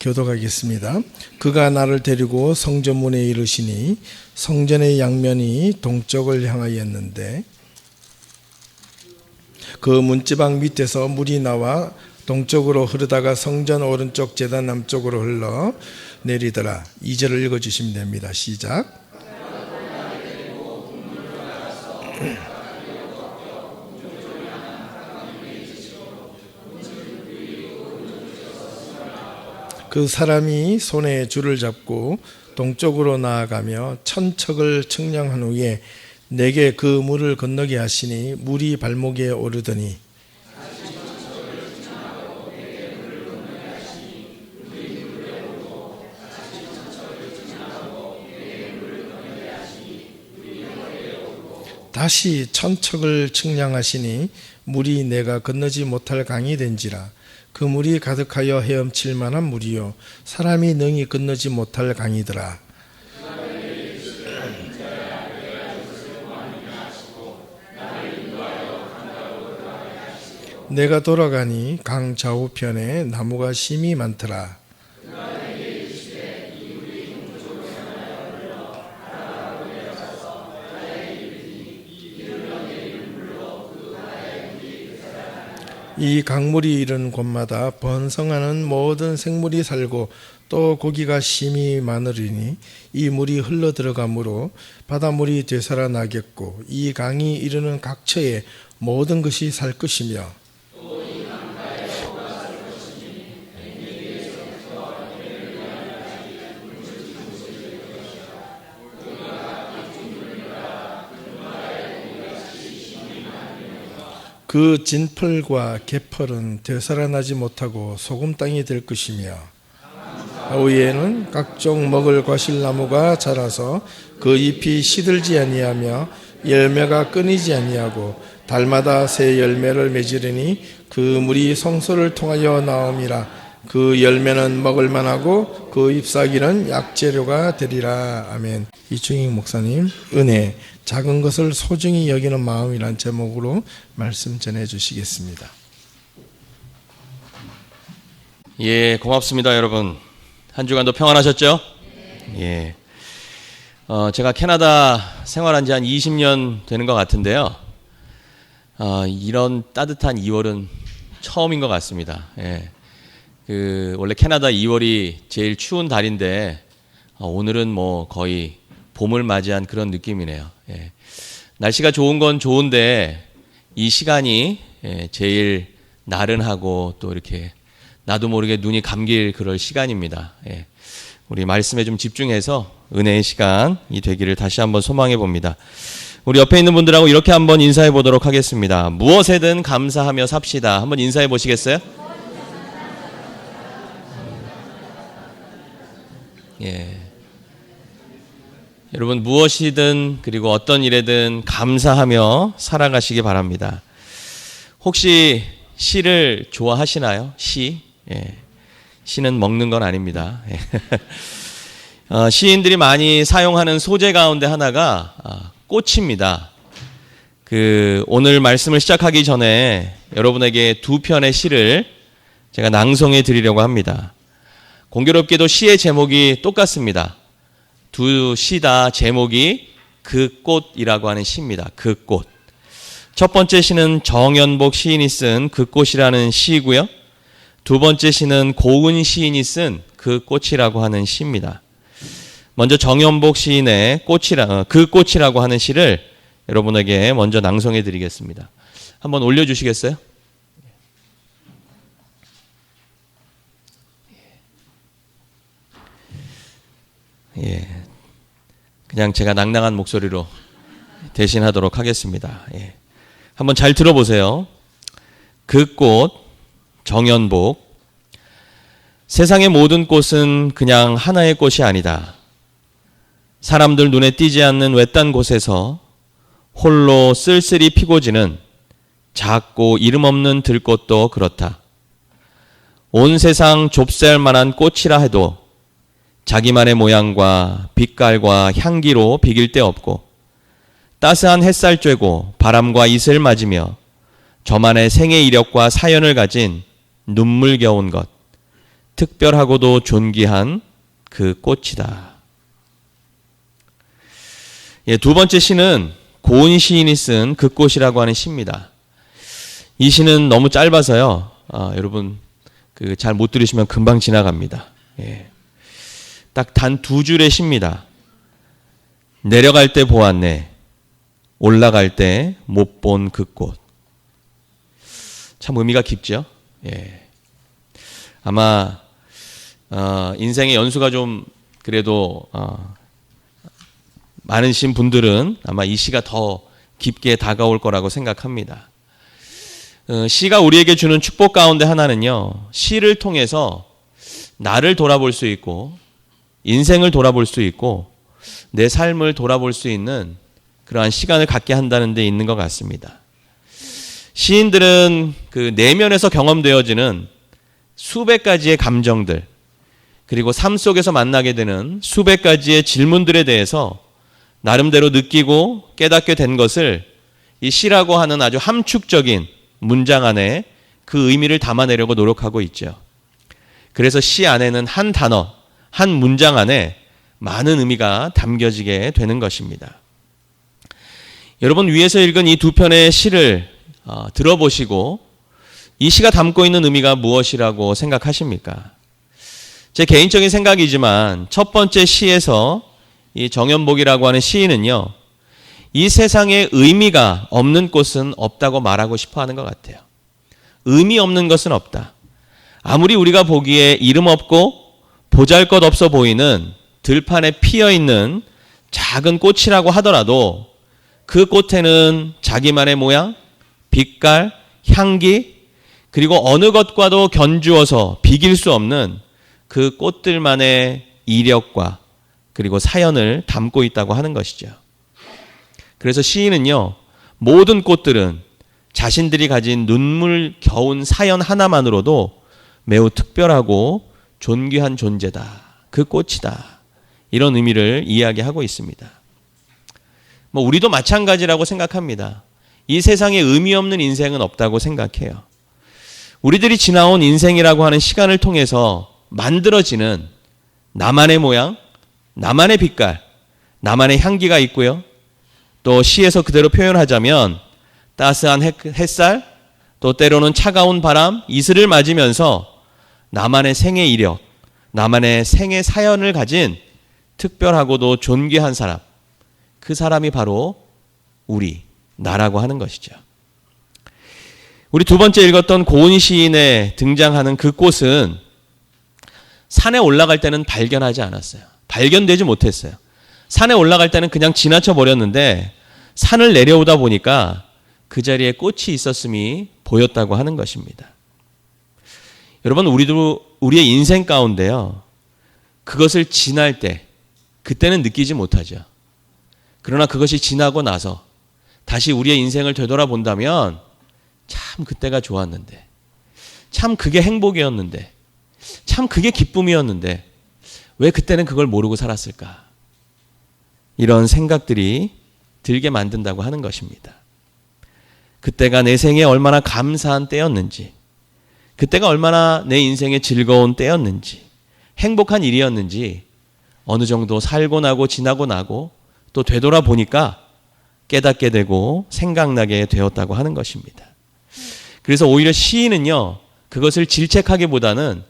교독하겠습니다. 그가 나를 데리고 성전문에 이르시니 성전의 양면이 동쪽을 향하였는데 그 문지방 밑에서 물이 나와 동쪽으로 흐르다가 성전 오른쪽 제단 남쪽으로 흘러 내리더라. 2절을 읽어주시면 됩니다. 시작. 그 사람이 손에 줄을 잡고 동쪽으로 나아가며 천척을 측량한 후에 내게 그 물을 건너게 하시니 물이 발목에 오르더니 다시 천척을 측량하시니 물이 내가 건너지 못할 강이 된지라. 그 물이 가득하여 헤엄칠 만한 물이요 사람이 능히 건너지 못할 강이더라. 내가 돌아가니 강 좌우편에 나무가 심이 많더라. 이 강물이 이른 곳마다 번성하는 모든 생물이 살고 또 고기가 심히 많으리니 이 물이 흘러 들어가므로 바닷물이 되살아나겠고 이 강이 이르는 각처에 모든 것이 살 것이며 그 진펄과 개펄은 되살아나지 못하고 소금 땅이 될 것이며 위에는 각종 먹을 과실나무가 자라서 그 잎이 시들지 아니하며 열매가 끊이지 아니하고 달마다 새 열매를 맺으리니 그 물이 성소를 통하여 나옴이라. 그 열매는 먹을 만하고 그 잎사귀는 약재료가 되리라. 아멘. 이충익 목사님, 은혜, 작은 것을 소중히 여기는 마음이란 제목으로 말씀 전해 주시겠습니다. 예, 고맙습니다, 여러분. 한 주간도 평안하셨죠? 예. 제가 캐나다 생활한 지 한 20년 되는 것 같은데요. 이런 따뜻한 2월은 처음인 것 같습니다. 예. 원래 캐나다 2월이 제일 추운 달인데, 오늘은 뭐 거의 봄을 맞이한 그런 느낌이네요. 예. 날씨가 좋은 건 좋은데, 이 시간이 제일 나른하고 또 이렇게 나도 모르게 눈이 감길 그럴 시간입니다. 예. 우리 말씀에 좀 집중해서 은혜의 시간이 되기를 다시 한번 소망해 봅니다. 우리 옆에 있는 분들하고 이렇게 한번 인사해 보도록 하겠습니다. 무엇에든 감사하며 삽시다. 한번 인사해 보시겠어요? 예. 여러분, 무엇이든 그리고 어떤 일에든 감사하며 살아가시기 바랍니다. 혹시 시를 좋아하시나요? 시? 예. 시는 먹는 건 아닙니다. 예. 시인들이 많이 사용하는 소재 가운데 하나가 꽃입니다. 오늘 말씀을 시작하기 전에 여러분에게 두 편의 시를 제가 낭송해 드리려고 합니다. 공교롭게도 시의 제목이 똑같습니다. 두 시 다 제목이 그 꽃이라고 하는 시입니다. 그 꽃. 첫 번째 시는 정연복 시인이 쓴 그 꽃이라는 시이고요. 두 번째 시는 고은 시인이 쓴 그 꽃이라고 하는 시입니다. 먼저 정연복 시인의 그 꽃이라고 하는 시를 여러분에게 먼저 낭송해 드리겠습니다. 한번 올려주시겠어요? 예, 그냥 제가 낭낭한 목소리로 대신하도록 하겠습니다. 예. 한번 잘 들어보세요. 그 꽃, 정연복. 세상의 모든 꽃은 그냥 하나의 꽃이 아니다. 사람들 눈에 띄지 않는 외딴 곳에서 홀로 쓸쓸히 피고 지는 작고 이름 없는 들꽃도 그렇다. 온 세상 좁쌀 만한 꽃이라 해도 자기만의 모양과 빛깔과 향기로 비길 데 없고 따스한 햇살 쬐고 바람과 이슬 맞으며 저만의 생애 이력과 사연을 가진 눈물겨운 것, 특별하고도 존귀한 그 꽃이다. 예, 두 번째 시는 고은 시인이 쓴 그 꽃이라고 하는 시입니다. 이 시는 너무 짧아서요. 여러분 잘 못 들으시면 금방 지나갑니다. 예. 딱 단 두 줄의 시입니다. 내려갈 때 보았네. 올라갈 때 못 본 그 꽃. 참 의미가 깊죠. 예. 아마 인생의 연수가 좀 그래도 많으신 분들은 아마 이 시가 더 깊게 다가올 거라고 생각합니다. 시가 우리에게 주는 축복 가운데 하나는요, 시를 통해서 나를 돌아볼 수 있고 인생을 돌아볼 수 있고 내 삶을 돌아볼 수 있는 그러한 시간을 갖게 한다는 데 있는 것 같습니다. 시인들은 그 내면에서 경험되어지는 수백 가지의 감정들, 그리고 삶 속에서 만나게 되는 수백 가지의 질문들에 대해서 나름대로 느끼고 깨닫게 된 것을 이 시라고 하는 아주 함축적인 문장 안에 그 의미를 담아내려고 노력하고 있죠. 그래서 시 안에는 한 단어, 한 문장 안에 많은 의미가 담겨지게 되는 것입니다. 여러분, 위에서 읽은 이 두 편의 시를 들어보시고 이 시가 담고 있는 의미가 무엇이라고 생각하십니까? 제 개인적인 생각이지만 첫 번째 시에서 이 정연복이라고 하는 시인은요, 이 세상에 의미가 없는 곳은 없다고 말하고 싶어 하는 것 같아요. 의미 없는 것은 없다. 아무리 우리가 보기에 이름 없고 보잘것 없어 보이는 들판에 피어 있는 작은 꽃이라고 하더라도 그 꽃에는 자기만의 모양, 빛깔, 향기, 그리고 어느 것과도 견주어서 비길 수 없는 그 꽃들만의 이력과 그리고 사연을 담고 있다고 하는 것이죠. 그래서 시인은요, 모든 꽃들은 자신들이 가진 눈물겨운 사연 하나만으로도 매우 특별하고 존귀한 존재다. 그 꽃이다. 이런 의미를 이야기하고 있습니다. 우리도 마찬가지라고 생각합니다. 이 세상에 의미 없는 인생은 없다고 생각해요. 우리들이 지나온 인생이라고 하는 시간을 통해서 만들어지는 나만의 모양, 나만의 빛깔, 나만의 향기가 있고요. 또 시에서 그대로 표현하자면 따스한 햇살, 또 때로는 차가운 바람, 이슬을 맞으면서 나만의 생애 이력, 나만의 생애 사연을 가진 특별하고도 존귀한 사람, 그 사람이 바로 나라고 하는 것이죠. 우리 두 번째 읽었던 고은 시인에 등장하는 그 꽃은 산에 올라갈 때는 발견하지 않았어요. 발견되지 못했어요. 산에 올라갈 때는 그냥 지나쳐 버렸는데 산을 내려오다 보니까 그 자리에 꽃이 있었음이 보였다고 하는 것입니다. 여러분, 우리도 우리의 인생 가운데요, 그것을 지날 때 그때는 느끼지 못하죠. 그러나 그것이 지나고 나서 다시 우리의 인생을 되돌아본다면 참 그때가 좋았는데, 참 그게 행복이었는데, 참 그게 기쁨이었는데 왜 그때는 그걸 모르고 살았을까? 이런 생각들이 들게 만든다고 하는 것입니다. 그때가 내 생에 얼마나 감사한 때였는지, 그때가 얼마나 내 인생의 즐거운 때였는지, 행복한 일이었는지 어느 정도 살고 나고 지나고 나고 또 되돌아보니까 깨닫게 되고 생각나게 되었다고 하는 것입니다. 그래서 오히려 시인은요, 그것을 질책하기보다는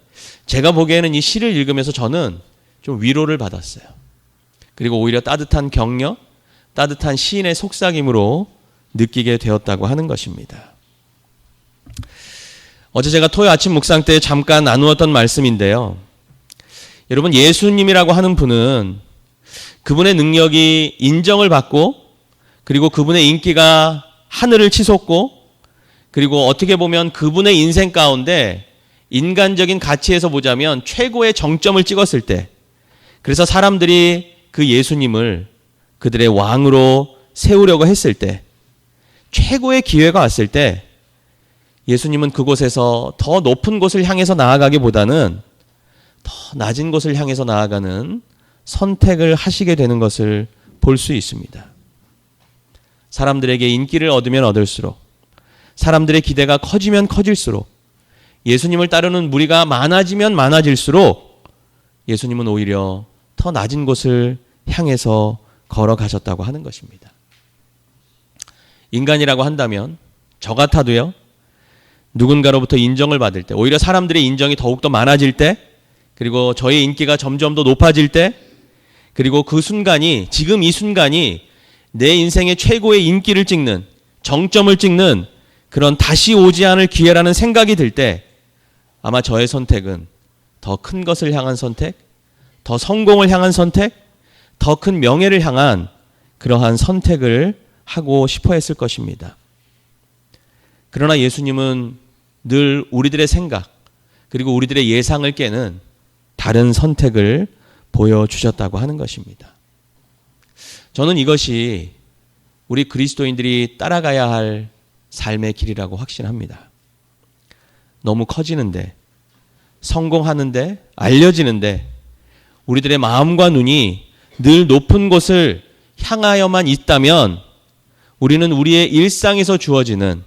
제가 보기에는 이 시를 읽으면서 저는 좀 위로를 받았어요. 그리고 오히려 따뜻한 격려, 따뜻한 시인의 속삭임으로 느끼게 되었다고 하는 것입니다. 어제 제가 토요 아침 묵상 때 잠깐 나누었던 말씀인데요. 여러분, 예수님이라고 하는 분은 그분의 능력이 인정을 받고 그리고 그분의 인기가 하늘을 치솟고 그리고 어떻게 보면 그분의 인생 가운데 인간적인 가치에서 보자면 최고의 정점을 찍었을 때, 그래서 사람들이 그 예수님을 그들의 왕으로 세우려고 했을 때, 최고의 기회가 왔을 때 예수님은 그곳에서 더 높은 곳을 향해서 나아가기보다는 더 낮은 곳을 향해서 나아가는 선택을 하시게 되는 것을 볼 수 있습니다. 사람들에게 인기를 얻으면 얻을수록, 사람들의 기대가 커지면 커질수록 예수님을 따르는 무리가 많아지면 많아질수록 예수님은 오히려 더 낮은 곳을 향해서 걸어가셨다고 하는 것입니다. 인간이라고 한다면 저 같아도요, 누군가로부터 인정을 받을 때, 오히려 사람들의 인정이 더욱더 많아질 때, 그리고 저의 인기가 점점 더 높아질 때, 그리고 그 순간이, 지금 이 순간이 내 인생의 최고의 인기를 찍는, 정점을 찍는 그런 다시 오지 않을 기회라는 생각이 들 때 아마 저의 선택은 더 큰 것을 향한 선택, 더 성공을 향한 선택, 더 큰 명예를 향한 그러한 선택을 하고 싶어 했을 것입니다. 그러나 예수님은 늘 우리들의 생각, 그리고 우리들의 예상을 깨는 다른 선택을 보여주셨다고 하는 것입니다. 저는 이것이 우리 그리스도인들이 따라가야 할 삶의 길이라고 확신합니다. 너무 커지는데, 성공하는데, 알려지는데 우리들의 마음과 눈이 늘 높은 곳을 향하여만 있다면 우리는 우리의 일상에서 주어지는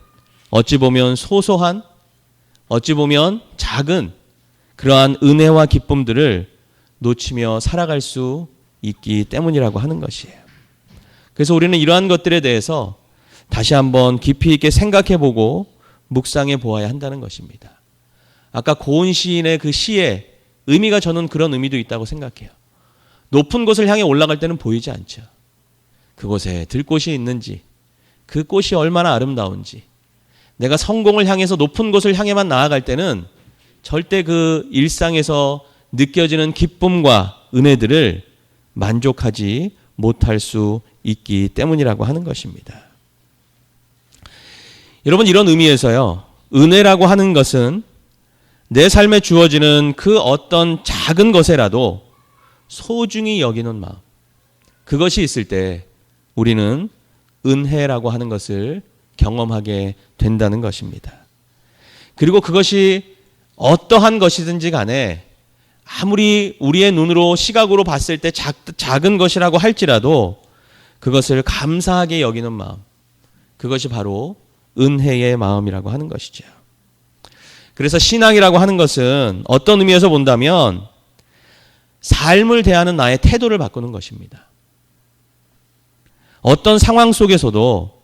어찌 보면 소소한, 어찌 보면 작은 그러한 은혜와 기쁨들을 놓치며 살아갈 수 있기 때문이라고 하는 것이에요. 그래서 우리는 이러한 것들에 대해서 다시 한번 깊이 있게 생각해 보고 묵상해 보아야 한다는 것입니다. 아까 고은 시인의 그 시의 의미가 저는 그런 의미도 있다고 생각해요. 높은 곳을 향해 올라갈 때는 보이지 않죠. 그곳에 들꽃이 있는지, 그 꽃이 얼마나 아름다운지, 내가 성공을 향해서 높은 곳을 향해만 나아갈 때는 절대 그 일상에서 느껴지는 기쁨과 은혜들을 만족하지 못할 수 있기 때문이라고 하는 것입니다. 여러분, 이런 의미에서요, 은혜라고 하는 것은 내 삶에 주어지는 그 어떤 작은 것에라도 소중히 여기는 마음, 그것이 있을 때 우리는 은혜라고 하는 것을 경험하게 된다는 것입니다. 그리고 그것이 어떠한 것이든지 간에 아무리 우리의 눈으로 시각으로 봤을 때 작은 것이라고 할지라도 그것을 감사하게 여기는 마음, 그것이 바로 은혜의 마음이라고 하는 것이죠. 그래서 신앙이라고 하는 것은 어떤 의미에서 본다면 삶을 대하는 나의 태도를 바꾸는 것입니다. 어떤 상황 속에서도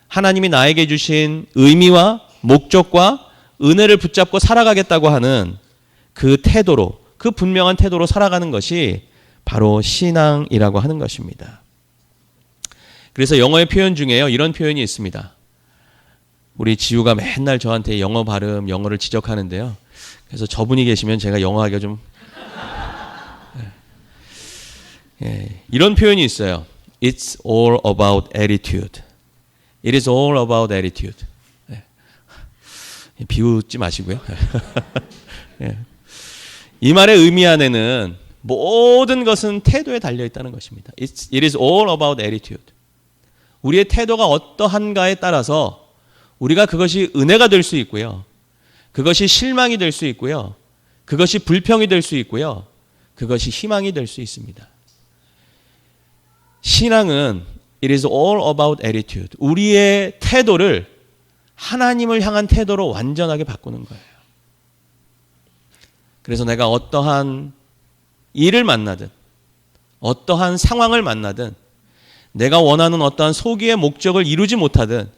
하나님이 나에게 주신 의미와 목적과 은혜를 붙잡고 살아가겠다고 하는 그 태도로, 그 분명한 태도로 살아가는 것이 바로 신앙이라고 하는 것입니다. 그래서 영어의 표현 중에요, 이런 표현이 있습니다. 우리 지우가 맨날 저한테 영어 발음, 영어를 지적하는데요. 그래서 저분이 계시면 제가 영어하기가 좀 이런 표현이 있어요. It's all about attitude. It is all about attitude. 비웃지 마시고요. 이 말의 의미 안에는 모든 것은 태도에 달려 있다는 것입니다. It is all about attitude. 우리의 태도가 어떠한가에 따라서 우리가 그것이 은혜가 될 수 있고요, 그것이 실망이 될 수 있고요, 그것이 불평이 될 수 있고요, 그것이 희망이 될 수 있습니다. 신앙은 It is all about attitude. 우리의 태도를 하나님을 향한 태도로 완전하게 바꾸는 거예요. 그래서 내가 어떠한 일을 만나든, 어떠한 상황을 만나든, 내가 원하는 어떠한 소기의 목적을 이루지 못하든,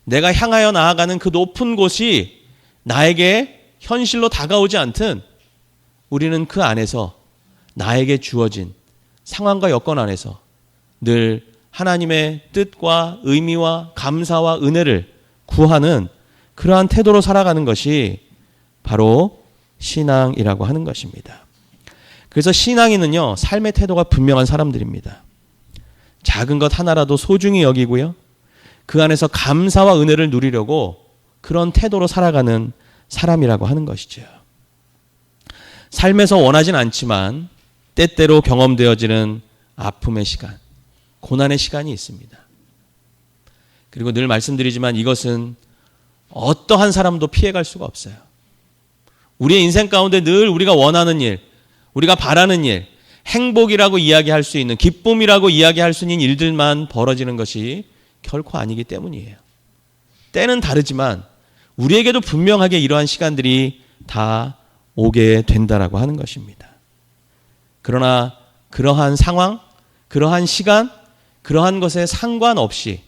내가 향하여 나아가는 그 높은 곳이 나에게 현실로 다가오지 않든 우리는 그 안에서 나에게 주어진 상황과 여건 안에서 늘 하나님의 뜻과 의미와 감사와 은혜를 구하는 그러한 태도로 살아가는 것이 바로 신앙이라고 하는 것입니다. 그래서 신앙인은요, 삶의 태도가 분명한 사람들입니다. 작은 것 하나라도 소중히 여기고요, 그 안에서 감사와 은혜를 누리려고 그런 태도로 살아가는 사람이라고 하는 것이죠. 삶에서 원하진 않지만 때때로 경험되어지는 아픔의 시간, 고난의 시간이 있습니다. 그리고 늘 말씀드리지만 이것은 어떠한 사람도 피해갈 수가 없어요. 우리의 인생 가운데 늘 우리가 원하는 일, 우리가 바라는 일, 행복이라고 이야기할 수 있는, 기쁨이라고 이야기할 수 있는 일들만 벌어지는 것이 결코 아니기 때문이에요. 때는 다르지만 우리에게도 분명하게 이러한 시간들이 다 오게 된다라고 하는 것입니다. 그러나 그러한 상황, 그러한 시간, 그러한 것에 상관없이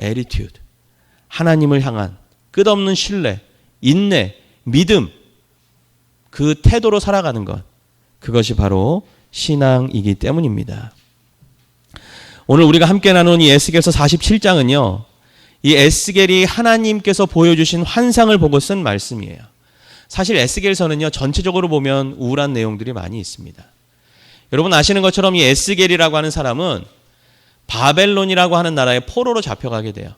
attitude, 하나님을 향한 끝없는 신뢰, 인내, 믿음, 그 태도로 살아가는 것, 그것이 바로 신앙이기 때문입니다. 오늘 우리가 함께 나눈 이 에스겔서 47장은요. 이 에스겔이 하나님께서 보여주신 환상을 보고 쓴 말씀이에요. 사실 에스겔서는요. 전체적으로 보면 우울한 내용들이 많이 있습니다. 여러분 아시는 것처럼 이 에스겔이라고 하는 사람은 바벨론이라고 하는 나라의 포로로 잡혀가게 돼요.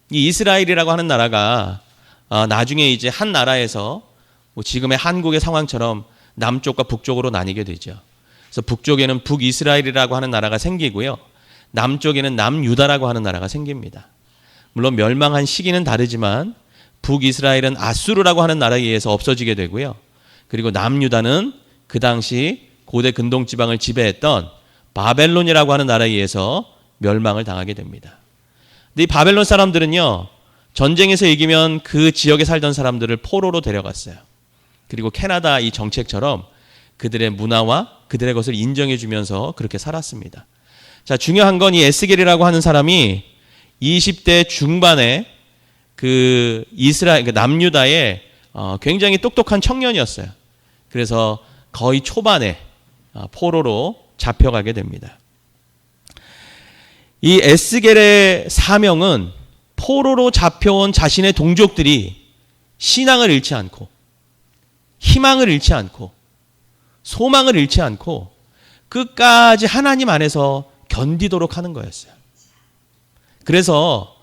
이 이스라엘이라고 하는 나라가 나중에 이제 한 나라에서 뭐 지금의 한국의 상황처럼 남쪽과 북쪽으로 나뉘게 되죠. 그래서 북쪽에는 북이스라엘이라고 하는 나라가 생기고요. 남쪽에는 남유다라고 하는 나라가 생깁니다. 물론 멸망한 시기는 다르지만 북이스라엘은 아수르라고 하는 나라에 의해서 없어지게 되고요. 그리고 남유다는 그 당시 고대 근동지방을 지배했던 바벨론이라고 하는 나라에 의해서 멸망을 당하게 됩니다. 근데 이 바벨론 사람들은요. 전쟁에서 이기면 그 지역에 살던 사람들을 포로로 데려갔어요. 그리고 캐나다 이 정책처럼 그들의 문화와 그들의 것을 인정해 주면서 그렇게 살았습니다. 자, 중요한 건 이 에스겔이라고 하는 사람이 20대 중반에 그 이스라엘, 그 남유다의 굉장히 똑똑한 청년이었어요. 그래서 거의 초반에 포로로 잡혀가게 됩니다. 이 에스겔의 사명은 포로로 잡혀온 자신의 동족들이 신앙을 잃지 않고 희망을 잃지 않고 소망을 잃지 않고 끝까지 하나님 안에서 견디도록 하는 거였어요. 그래서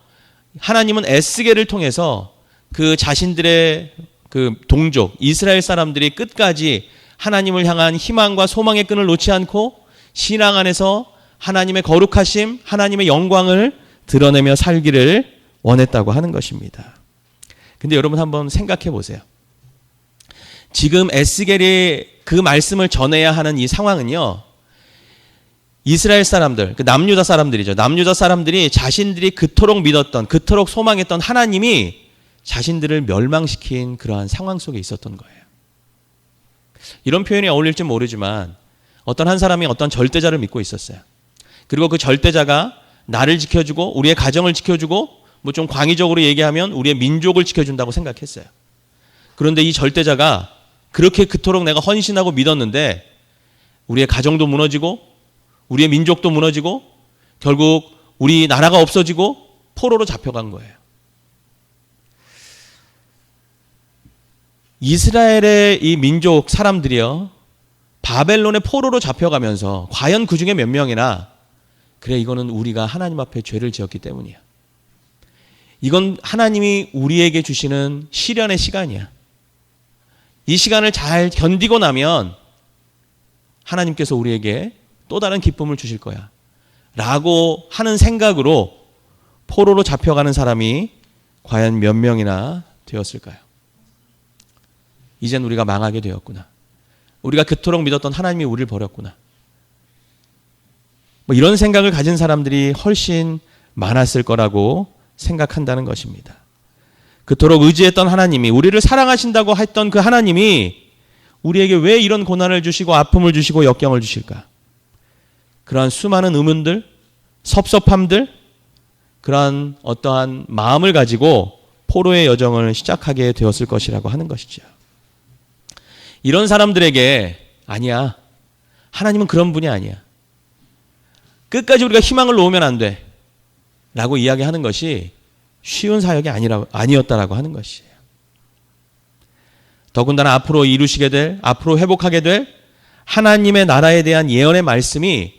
하나님은 에스겔을 통해서 그 자신들의 그 동족 이스라엘 사람들이 끝까지 하나님을 향한 희망과 소망의 끈을 놓지 않고 신앙 안에서 하나님의 거룩하심, 하나님의 영광을 드러내며 살기를 원했다고 하는 것입니다. 근데 여러분 한번 생각해 보세요. 지금 에스겔이 그 말씀을 전해야 하는 이 상황은요. 이스라엘 사람들, 그 남유다 사람들이죠. 남유다 사람들이 자신들이 그토록 믿었던, 그토록 소망했던 하나님이 자신들을 멸망시킨 그러한 상황 속에 있었던 거예요. 이런 표현이 어울릴지 모르지만 어떤 한 사람이 어떤 절대자를 믿고 있었어요. 그리고 그 절대자가 나를 지켜주고 우리의 가정을 지켜주고 뭐 좀 광의적으로 얘기하면 우리의 민족을 지켜준다고 생각했어요. 그런데 이 절대자가 그렇게 그토록 내가 헌신하고 믿었는데 우리의 가정도 무너지고 우리의 민족도 무너지고 결국 우리 나라가 없어지고 포로로 잡혀간 거예요. 이스라엘의 이 민족 사람들이요. 바벨론의 포로로 잡혀가면서 과연 그 중에 몇 명이나 그래 이거는 우리가 하나님 앞에 죄를 지었기 때문이야. 이건 하나님이 우리에게 주시는 시련의 시간이야. 이 시간을 잘 견디고 나면 하나님께서 우리에게 또 다른 기쁨을 주실 거야. 라고 하는 생각으로 포로로 잡혀가는 사람이 과연 몇 명이나 되었을까요? 이젠 우리가 망하게 되었구나. 우리가 그토록 믿었던 하나님이 우리를 버렸구나. 뭐 이런 생각을 가진 사람들이 훨씬 많았을 거라고 생각한다는 것입니다. 그토록 의지했던 하나님이 우리를 사랑하신다고 했던 그 하나님이 우리에게 왜 이런 고난을 주시고 아픔을 주시고 역경을 주실까? 그러한 수많은 의문들, 섭섭함들, 그러한 어떠한 마음을 가지고 포로의 여정을 시작하게 되었을 것이라고 하는 것이죠. 이런 사람들에게 아니야. 하나님은 그런 분이 아니야. 끝까지 우리가 희망을 놓으면 안 돼. 라고 이야기하는 것이 쉬운 사역이 아니었다라고 하는 것이에요. 더군다나 앞으로 이루시게 될, 앞으로 회복하게 될 하나님의 나라에 대한 예언의 말씀이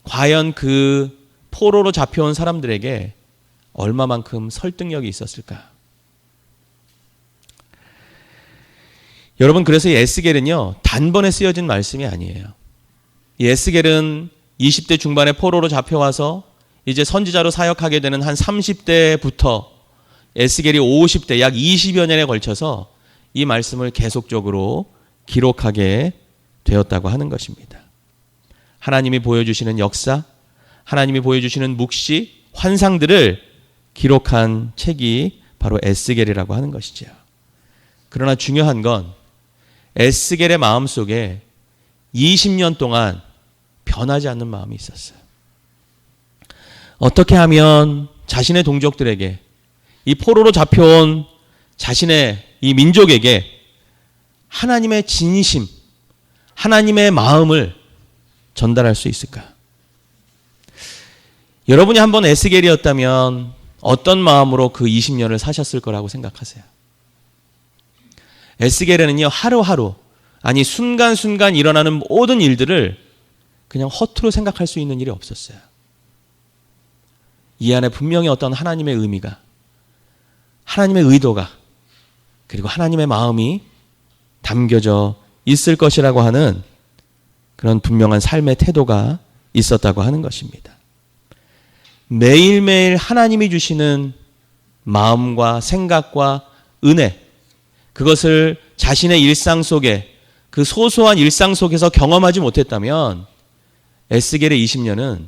과연 그 포로로 잡혀온 사람들에게 얼마만큼 설득력이 있었을까? 여러분, 그래서 이 에스겔은요, 단번에 쓰여진 말씀이 아니에요. 이 에스겔은 20대 중반에 포로로 잡혀와서 이제 선지자로 사역하게 되는 한 30대부터 에스겔이 50대, 약 20여 년에 걸쳐서 이 말씀을 계속적으로 기록하게 되었다고 하는 것입니다. 하나님이 보여주시는 역사, 하나님이 보여주시는 묵시, 환상들을 기록한 책이 바로 에스겔이라고 하는 것이죠. 그러나 중요한 건 에스겔의 마음 속에 20년 동안 변하지 않는 마음이 있었어요. 어떻게 하면 자신의 동족들에게, 이 포로로 잡혀온 자신의 이 민족에게 하나님의 진심, 하나님의 마음을 전달할 수 있을까? 여러분이 한번 에스겔이었다면 어떤 마음으로 그 20년을 사셨을 거라고 생각하세요? 에스겔에는요, 하루하루, 아니 순간순간 일어나는 모든 일들을 그냥 허투루 생각할 수 있는 일이 없었어요. 이 안에 분명히 어떤 하나님의 의미가, 하나님의 의도가, 그리고 하나님의 마음이 담겨져 있을 것이라고 하는 그런 분명한 삶의 태도가 있었다고 하는 것입니다. 매일매일 하나님이 주시는 마음과 생각과 은혜, 그것을 자신의 일상 속에, 그 소소한 일상 속에서 경험하지 못했다면 에스겔의 20년은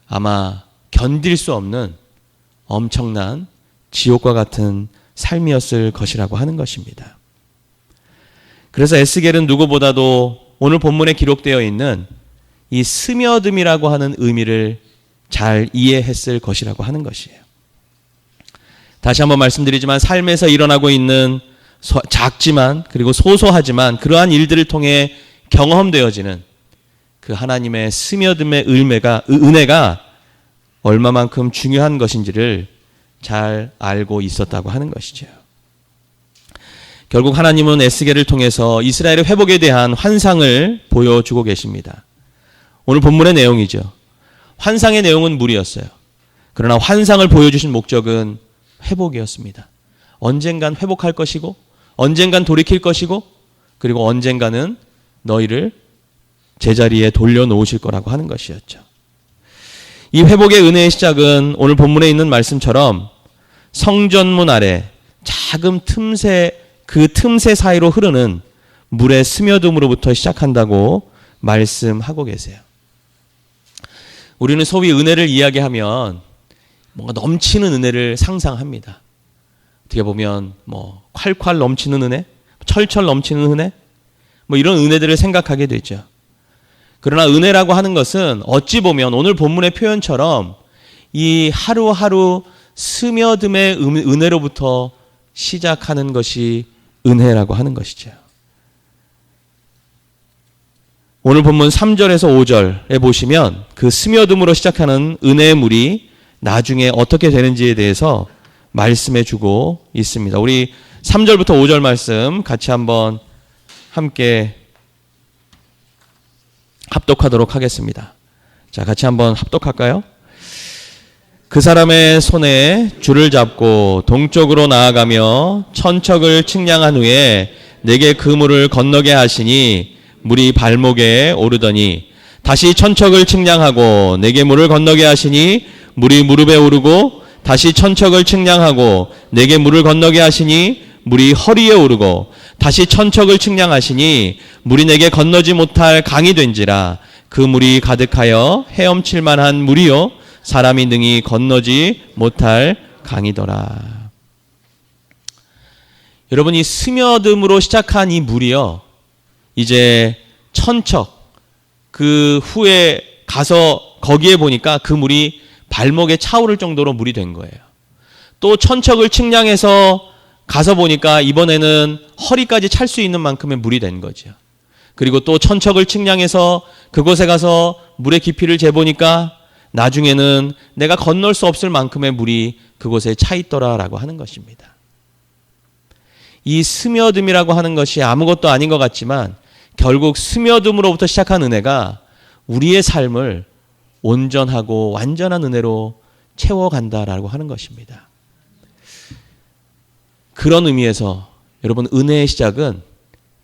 아마 견딜 수 없는 엄청난 지옥과 같은 삶이었을 것이라고 하는 것입니다. 그래서 에스겔은 누구보다도 오늘 본문에 기록되어 있는 이 스며듦이라고 하는 의미를 잘 이해했을 것이라고 하는 것이에요. 다시 한번 말씀드리지만 삶에서 일어나고 있는 작지만 그리고 소소하지만 그러한 일들을 통해 경험되어지는 그 하나님의 스며듦의 은혜가 얼마만큼 중요한 것인지를 잘 알고 있었다고 하는 것이죠. 결국 하나님은 에스겔을 통해서 이스라엘의 회복에 대한 환상을 보여주고 계십니다. 오늘 본문의 내용이죠. 환상의 내용은 물이었어요. 그러나 환상을 보여주신 목적은 회복이었습니다. 언젠간 회복할 것이고, 언젠간 돌이킬 것이고, 그리고 언젠가는 너희를 제자리에 돌려놓으실 거라고 하는 것이었죠. 이 회복의 은혜의 시작은 오늘 본문에 있는 말씀처럼 성전문 아래 작은 틈새, 그 틈새 사이로 흐르는 물의 스며듦으로부터 시작한다고 말씀하고 계세요. 우리는 소위 은혜를 이야기하면 뭔가 넘치는 은혜를 상상합니다. 어떻게 보면 콸콸 넘치는 은혜, 철철 넘치는 은혜, 이런 은혜들을 생각하게 되죠. 그러나 은혜라고 하는 것은 어찌 보면 오늘 본문의 표현처럼 이 하루하루 스며듦의 은혜로부터 시작하는 것이 은혜라고 하는 것이죠. 오늘 본문 3절에서 5절에 보시면 그 스며듦으로 시작하는 은혜의 물이 나중에 어떻게 되는지에 대해서 말씀해 주고 있습니다. 우리 3절부터 5절 말씀 같이 한번 함께 합독하도록 하겠습니다. 자, 같이 한번 합독할까요? 그 사람의 손에 줄을 잡고 동쪽으로 나아가며 천척을 측량한 후에 내게 그 물을 건너게 하시니 물이 발목에 오르더니 다시 천척을 측량하고 내게 물을 건너게 하시니 물이 무릎에 오르고 다시 천척을 측량하고 내게 물을 건너게 하시니 물이 허리에 오르고 다시 천척을 측량하시니 물이 내게 건너지 못할 강이 된지라 그 물이 가득하여 헤엄칠 만한 물이요 사람이 능히 건너지 못할 강이더라. 여러분, 이 스며듦으로 시작한 이 물이요 이제 천척, 그 후에 가서 거기에 보니까 그 물이 발목에 차오를 정도로 물이 된 거예요. 또 천척을 측량해서 가서 보니까 이번에는 허리까지 찰 수 있는 만큼의 물이 된 거죠. 그리고 또 천척을 측량해서 그곳에 가서 물의 깊이를 재보니까 나중에는 내가 건널 수 없을 만큼의 물이 그곳에 차 있더라라고 하는 것입니다. 이 스며듦이라고 하는 것이 아무것도 아닌 것 같지만 결국 스며듦으로부터 시작한 은혜가 우리의 삶을 온전하고 완전한 은혜로 채워간다라고 하는 것입니다. 그런 의미에서 여러분, 은혜의 시작은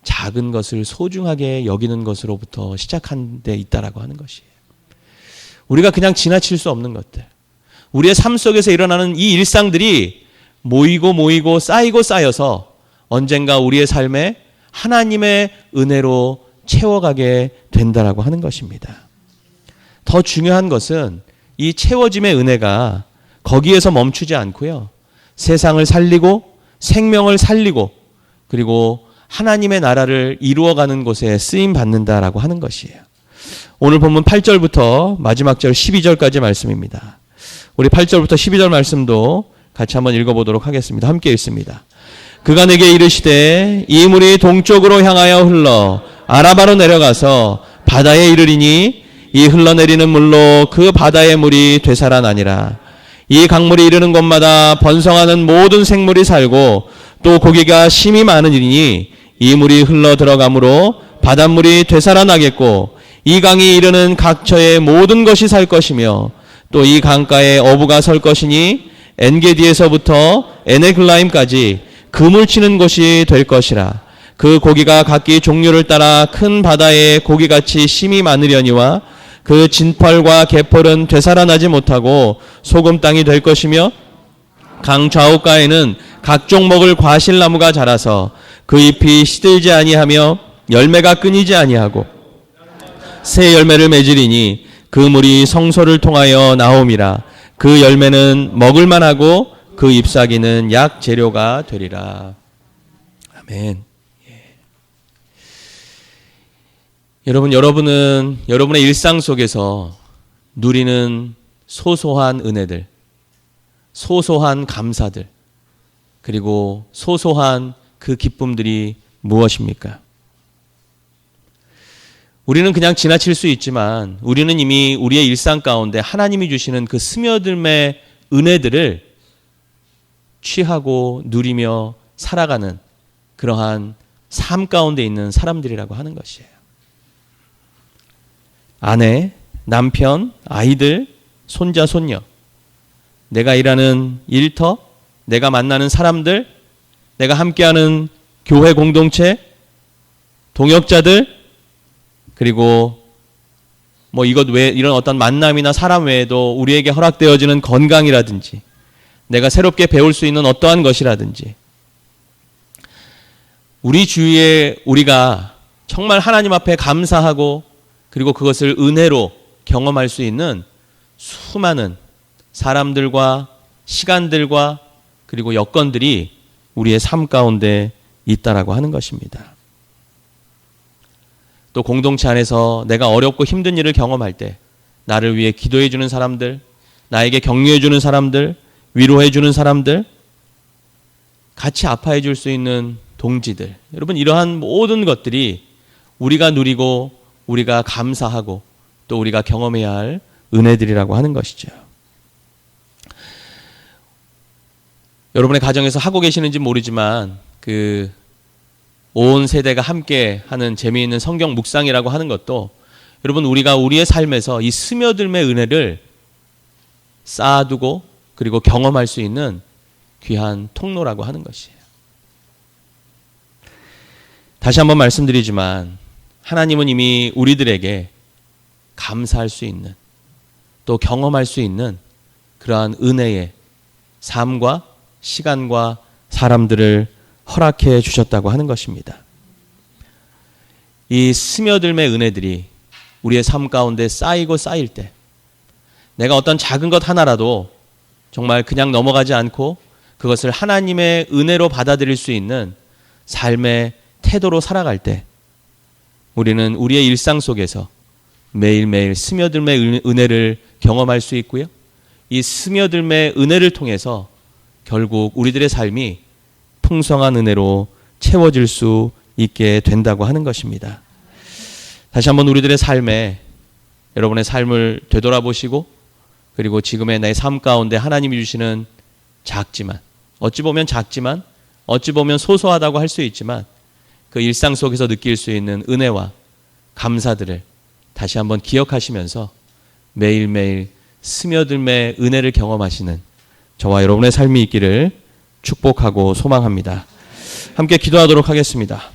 작은 것을 소중하게 여기는 것으로부터 시작한 데 있다라고 하는 것이에요. 우리가 그냥 지나칠 수 없는 것들, 우리의 삶 속에서 일어나는 이 일상들이 모이고 쌓여서 언젠가 우리의 삶에 하나님의 은혜로 채워가게 된다라고 하는 것입니다. 더 중요한 것은 이 채워짐의 은혜가 거기에서 멈추지 않고요, 세상을 살리고 생명을 살리고 그리고 하나님의 나라를 이루어가는 곳에 쓰임 받는다라고 하는 것이에요. 오늘 본문 8절부터 마지막 절 12절까지 말씀입니다. 우리 8절부터 12절 말씀도 같이 한번 읽어보도록 하겠습니다. 함께 읽습니다. 그가 내게 이르시되 이 물이 동쪽으로 향하여 흘러 아라바로 내려가서 바다에 이르리니 이 흘러내리는 물로 그 바다의 물이 되살아나니라. 이 강물이 이르는 곳마다 번성하는 모든 생물이 살고 또 고기가 심이 많으니 이 물이 흘러 들어가므로 바닷물이 되살아나겠고 이 강이 이르는 각처의 모든 것이 살 것이며 또 이 강가에 어부가 설 것이니 엔게디에서부터 에네글라임까지 금을 치는 곳이 될 것이라. 그 고기가 각기 종류를 따라 큰 바다에 고기같이 심이 많으려니와 그 진펄과 개펄은 되살아나지 못하고 소금 땅이 될 것이며 강 좌우가에는 각종 먹을 과실나무가 자라서 그 잎이 시들지 아니하며 열매가 끊이지 아니하고 새 열매를 맺으리니 그 물이 성소를 통하여 나옴이라. 그 열매는 먹을만하고 그 잎사귀는 약 재료가 되리라. 아멘. 여러분은 여러분의 일상 속에서 누리는 소소한 은혜들, 소소한 감사들, 그리고 소소한 그 기쁨들이 무엇입니까? 우리는 그냥 지나칠 수 있지만 우리는 이미 우리의 일상 가운데 하나님이 주시는 그 스며들매 은혜들을 취하고 누리며 살아가는 그러한 삶 가운데 있는 사람들이라고 하는 것이에요. 아내, 남편, 아이들, 손자, 손녀, 내가 일하는 일터, 내가 만나는 사람들, 내가 함께하는 교회 공동체, 동역자들, 그리고 이것 외에 이런 어떤 만남이나 사람 외에도 우리에게 허락되어지는 건강이라든지 내가 새롭게 배울 수 있는 어떠한 것이라든지 우리 주위에 우리가 정말 하나님 앞에 감사하고 그리고 그것을 은혜로 경험할 수 있는 수많은 사람들과 시간들과 그리고 여건들이 우리의 삶 가운데 있다라고 하는 것입니다. 또 공동체 안에서 내가 어렵고 힘든 일을 경험할 때 나를 위해 기도해 주는 사람들, 나에게 격려해 주는 사람들, 위로해 주는 사람들, 같이 아파해 줄 수 있는 동지들, 여러분 이러한 모든 것들이 우리가 누리고 우리가 감사하고 또 우리가 경험해야 할 은혜들이라고 하는 것이죠. 여러분의 가정에서 하고 계시는지 모르지만 온 세대가 함께 하는 재미있는 성경 묵상이라고 하는 것도 여러분 우리가 우리의 삶에서 이 스며들매 은혜를 쌓아두고 그리고 경험할 수 있는 귀한 통로라고 하는 것이에요. 다시 한번 말씀드리지만 하나님은 이미 우리들에게 감사할 수 있는 또 경험할 수 있는 그러한 은혜의 삶과 시간과 사람들을 허락해 주셨다고 하는 것입니다. 이 스며들매 은혜들이 우리의 삶 가운데 쌓이고 쌓일 때 내가 어떤 작은 것 하나라도 정말 그냥 넘어가지 않고 그것을 하나님의 은혜로 받아들일 수 있는 삶의 태도로 살아갈 때 우리는 우리의 일상 속에서 매일매일 스며들매 은혜를 경험할 수 있고요. 이 스며들매 은혜를 통해서 결국 우리들의 삶이 풍성한 은혜로 채워질 수 있게 된다고 하는 것입니다. 다시 한번 우리들의 삶에 여러분의 삶을 되돌아보시고 그리고 지금의 내 삶 가운데 하나님이 주시는 작지만 어찌 보면 소소하다고 할 수 있지만 그 일상 속에서 느낄 수 있는 은혜와 감사들을 다시 한번 기억하시면서 매일매일 스며들매 은혜를 경험하시는 저와 여러분의 삶이 있기를 축복하고 소망합니다. 함께 기도하도록 하겠습니다.